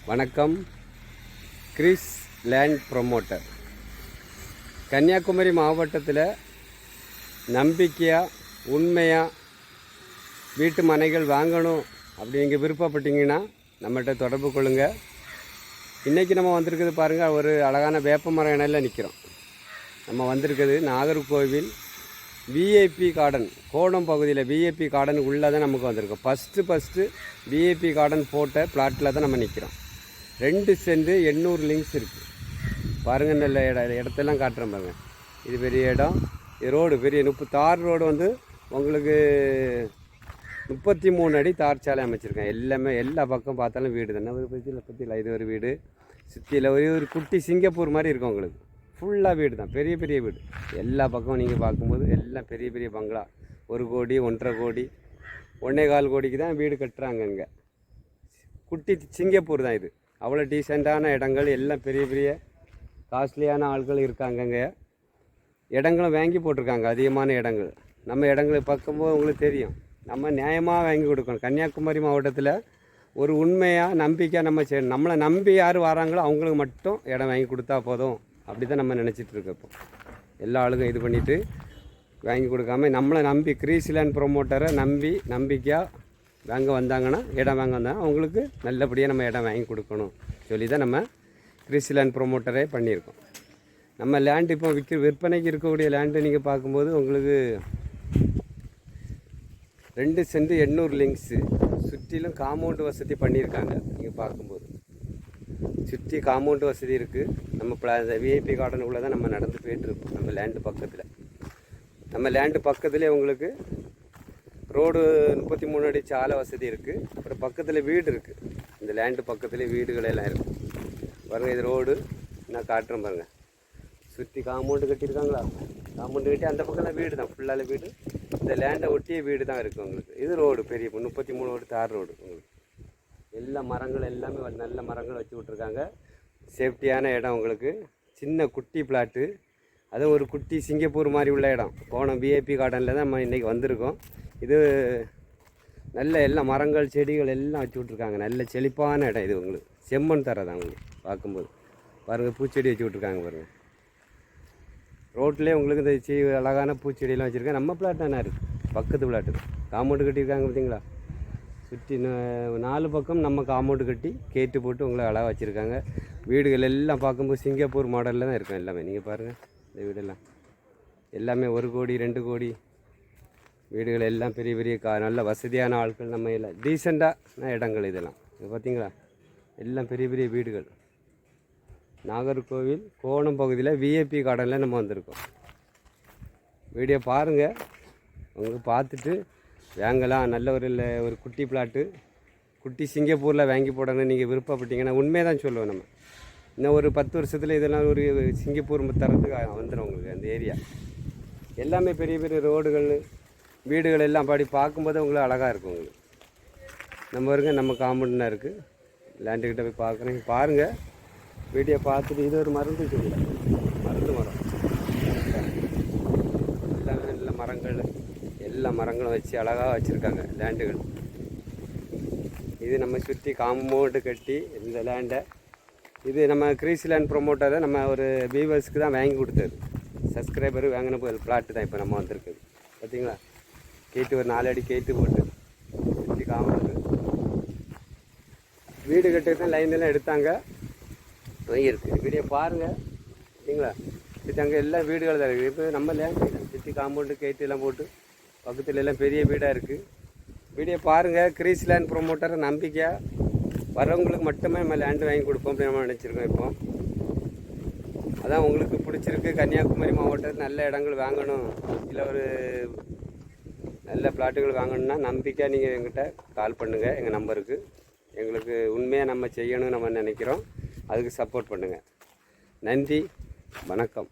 வணக்கம். Chris land promoter. Kanyakumari மாவட்டத்தில் நம்பிக்கையாக உண்மையாக வீட்டு மனைகள் வாங்கணும் அப்படி நீங்கள் விருப்பப்பட்டீங்கன்னா நம்மகிட்ட தொடர்பு கொள்ளுங்கள். இன்றைக்கி நம்ம வந்திருக்குது பாருங்கள், ஒரு அழகான வேப்ப மரம் இணையில் நிற்கிறோம். நம்ம வந்திருக்குது நாகர்கோவில் விஐபி கார்டன், கோடம் பகுதியில் விஐபி கார்டன் உள்ளே தான் நமக்கு வந்திருக்கோம். ஃபஸ்ட்டு விஐபி கார்டன் போட்ட பிளாட்டில் தான் நம்ம நிற்கிறோம். 2 சென்ட் 800 லிங்க்ஸ் இருக்குது பாருங்கள். நல்ல இடத்தெல்லாம் காட்டுறேன் பாருங்கள். இது பெரிய இடம். இது ரோடு பெரிய 36 ரோடு வந்து உங்களுக்கு 33 அடி தார் சாலை அமைச்சிருக்கேன். எல்லாமே எல்லா பக்கம் பார்த்தாலும் வீடு தானே. ஒரு பற்றியில் இது ஒரு வீடு. சுற்றியில் ஒரு குட்டி சிங்கப்பூர் மாதிரி இருக்கும். உங்களுக்கு ஃபுல்லாக வீடு தான், பெரிய பெரிய வீடு. எல்லா பக்கமும் நீங்கள் பார்க்கும்போது எல்லாம் பெரிய பெரிய பங்களா. 1 கோடி 1.5 கோடி 1.25 கோடிக்கு தான் வீடு கட்டுறாங்க. இங்கே குட்டி சிங்கப்பூர் தான் இது. அவ்வளோ டீசெண்டான இடங்கள், எல்லாம் பெரிய பெரிய காஸ்ட்லியான ஆட்கள் இருக்காங்க. இங்கே இடங்களும் வாங்கி போட்டிருக்காங்க, அதிகமான இடங்கள். நம்ம இடங்களை பார்க்கும்போது உங்களுக்கு தெரியும், நம்ம நியாயமாக வாங்கி கொடுக்கணும். கன்னியாகுமரி மாவட்டத்தில் ஒரு உண்மையாக நம்பிக்கையாக நம்ம செய்யணும். நம்மளை நம்பி யார் வராங்களோ அவங்களுக்கு மட்டும் இடம் வாங்கி கொடுத்தா போதும். அப்படி தான் நம்ம நினச்சிட்ருக்கோம். இப்போ எல்லா ஆளுக்கும் இது பண்ணிவிட்டு வாங்கி கொடுக்காம நம்மளை நம்பி கிறிஸ் லேண்ட் ப்ரொமோட்டரை நம்பிக்கையாக வாங்க வந்தாங்கன்னா, இடம் வாங்க வந்தாங்கன்னா அவங்களுக்கு நல்லபடியாக நம்ம இடம் வாங்கி கொடுக்கணும் சொல்லி தான் நம்ம கிறிஸ் லேண்ட் ப்ரொமோட்டரே பண்ணியிருக்கோம். நம்ம லேண்டு இப்போ விற்பனைக்கு இருக்கக்கூடிய லேண்டு நீங்கள் பார்க்கும்போது உங்களுக்கு 2 சென்ட் 800 லிங்க்ஸு. சுற்றிலும் காம்பவுண்டு வசதி பண்ணியிருக்காங்க. நீங்கள் பார்க்கும்போது சுற்றி காம்பவுண்டு வசதி இருக்குது. நம்ம விஐபி கார்டனுக்குள்ளே தான் நம்ம நடந்து போயிட்டுருப்போம். நம்ம லேண்டு பக்கத்தில், நம்ம லேண்டு பக்கத்துலேயே உங்களுக்கு ரோடு 33 அடி சாலை வசதி இருக்குது. அப்புறம் பக்கத்தில் வீடு இருக்குது. இந்த லேண்டு பக்கத்துலேயே வீடுகள் எல்லாம் இருக்குது பாருங்கள். இது ரோடு நான் காட்டுறேன் பாருங்கள். சுற்றி காம்பவுண்டு கட்டியிருக்காங்களா, காம்பவுண்டு கட்டி அந்த பக்கம்லாம் வீடு தான், ஃபுல்லாக வீடு. இந்த லேண்டை ஒட்டியே வீடு தான் இருக்குது உங்களுக்கு. இது ரோடு பெரிய 33 அடி தார் ரோடு. உங்களுக்கு எல்லா மரங்கள் எல்லாமே நல்ல மரங்கள் வச்சு விட்ருக்காங்க. சேஃப்டியான இடம். உங்களுக்கு சின்ன குட்டி பிளாட்டு, அதுவும் ஒரு குட்டி சிங்கப்பூர் மாதிரி உள்ள இடம். கோணம் விஐபி கார்டனில் தான் நம்ம இன்றைக்கி வந்திருக்கோம். இது நல்ல எல்லா மரங்கள் செடிகள் எல்லாம் வச்சு விட்ருக்காங்க. நல்ல செழிப்பான இடம். இது உங்களுக்கு செம்மண் தர தான். உங்களுக்கு பார்க்கும்போது பாருங்கள், பூச்செடி வச்சு விட்ருக்காங்க பாருங்கள். ரோட்லேயே உங்களுக்கு இந்த அழகான பூச்செடியெல்லாம் வச்சுருக்காங்க. நம்ம பிளாட் தானே இருக்குது, பக்கத்து பிளாட்டு. காம்பவுண்டு கட்டியிருக்காங்க பார்த்தீங்களா. சுற்றி 4 பக்கம் நம்ம காம்பவுண்டு கட்டி கேட்டு போட்டு உங்களை அழகாக வச்சுருக்காங்க. வீடுகள் எல்லாம் பார்க்கும்போது சிங்கப்பூர் மாடலில் தான் இருக்கும் எல்லாமே. நீங்கள் பாருங்கள், இந்த வீடெல்லாம் எல்லாமே 1 கோடி 2 கோடி வீடுகள் எல்லாம் பெரிய பெரிய நல்ல வசதியான ஆட்கள். நம்ம எல்லாம் டீசெண்டான இடங்கள் இதெல்லாம். இது பார்த்தீங்களா, எல்லாம் பெரிய பெரிய வீடுகள். நாகர்கோவில் கோணம் பகுதியில் விஐபி கார்டனில் நம்ம வந்திருக்கோம். வீடியோ பாருங்கள், உங்களுக்கு பார்த்துட்டு வாங்கலாம். நல்ல ஒரு குட்டி பிளாட்டு, குட்டி சிங்கப்பூரில் வாங்கி போடணும்னு நீங்கள் விருப்பப்பட்டீங்கன்னா உண்மையை தான் சொல்லுவோம். நம்ம இன்னும் ஒரு 10 வருஷத்தில் இதெல்லாம் ஒரு சிங்கப்பூர் தரத்துக்கு வந்துடும் உங்களுக்கு. அந்த ஏரியா எல்லாமே பெரிய பெரிய ரோடுகள் வீடுகள் எல்லாம் படி பார்க்கும்போது உங்களுக்கு அழகாக இருக்கும். உங்களுக்கு நம்ம இருக்க நம்ம காம்பவுண்டுனா இருக்குது. லேண்டுக்கிட்ட போய் பார்க்குறேன், பாருங்கள். வீடியோ பார்த்துட்டு இது ஒரு மருந்து செடி, மருந்து மரம். எல்லாமே நல்ல மரங்கள், எல்லா மரங்களும் வச்சு அழகாக வச்சுருக்காங்க லேண்டுகள். இது நம்ம சுற்றி காம்பவுண்டு கட்டி இந்த லேண்டை, இது நம்ம கிறிஸ் லேண்ட் ப்ரொமோட்டரை நம்ம ஒரு வியூவர்ஸ்க்கு தான் வாங்கி கொடுத்தது. சப்ஸ்கிரைபர் வாங்கின பிளாட்டு தான் இப்போ நம்ம வந்திருக்குது. பார்த்தீங்களா, கேட்டு ஒரு 4 அடி கேட்டு போட்டு சுற்றி காம்பவுண்டு வீடு கட்டுறது தான் லைன்லாம் எடுத்தாங்க. இருக்குது வீடியோ பாருங்கள். சரிங்களா, சுற்றி அங்கே எல்லா வீடுகள் தான் இருக்குது. இப்போ நம்ம லேண்டு சுற்றி காம்பவுண்டு கேட்டு எல்லாம் போட்டு பக்கத்தில் எல்லாம் பெரிய வீடாக இருக்குது. வீடியோ பாருங்கள். கிறிஸ் லேண்ட் ப்ரொமோட்டரை நம்பிக்கையாக வரவங்களுக்கு மட்டுமே நம்ம லேண்டு வாங்கி கொடுப்போம் அப்படின்னு நம்ம நினச்சிருக்கோம். இப்போ அதான் உங்களுக்கு பிடிச்சிருக்கு. கன்னியாகுமரி மாவட்டத்தில் நல்ல இடங்கள் வாங்கணும், இல்லை ஒரு நல்ல பிளாட்டுகள் வாங்கணுன்னா நம்பிக்கையாக நீங்கள் எங்கிட்ட கால் பண்ணுங்கள். எங்கள் நம்பருக்கு எங்களுக்கு உண்மையாக நம்ம செய்யணும்னு நம்ம நினைக்கிறோம். அதுக்கு சப்போர்ட் பண்ணுங்கள். நன்றி, வணக்கம்.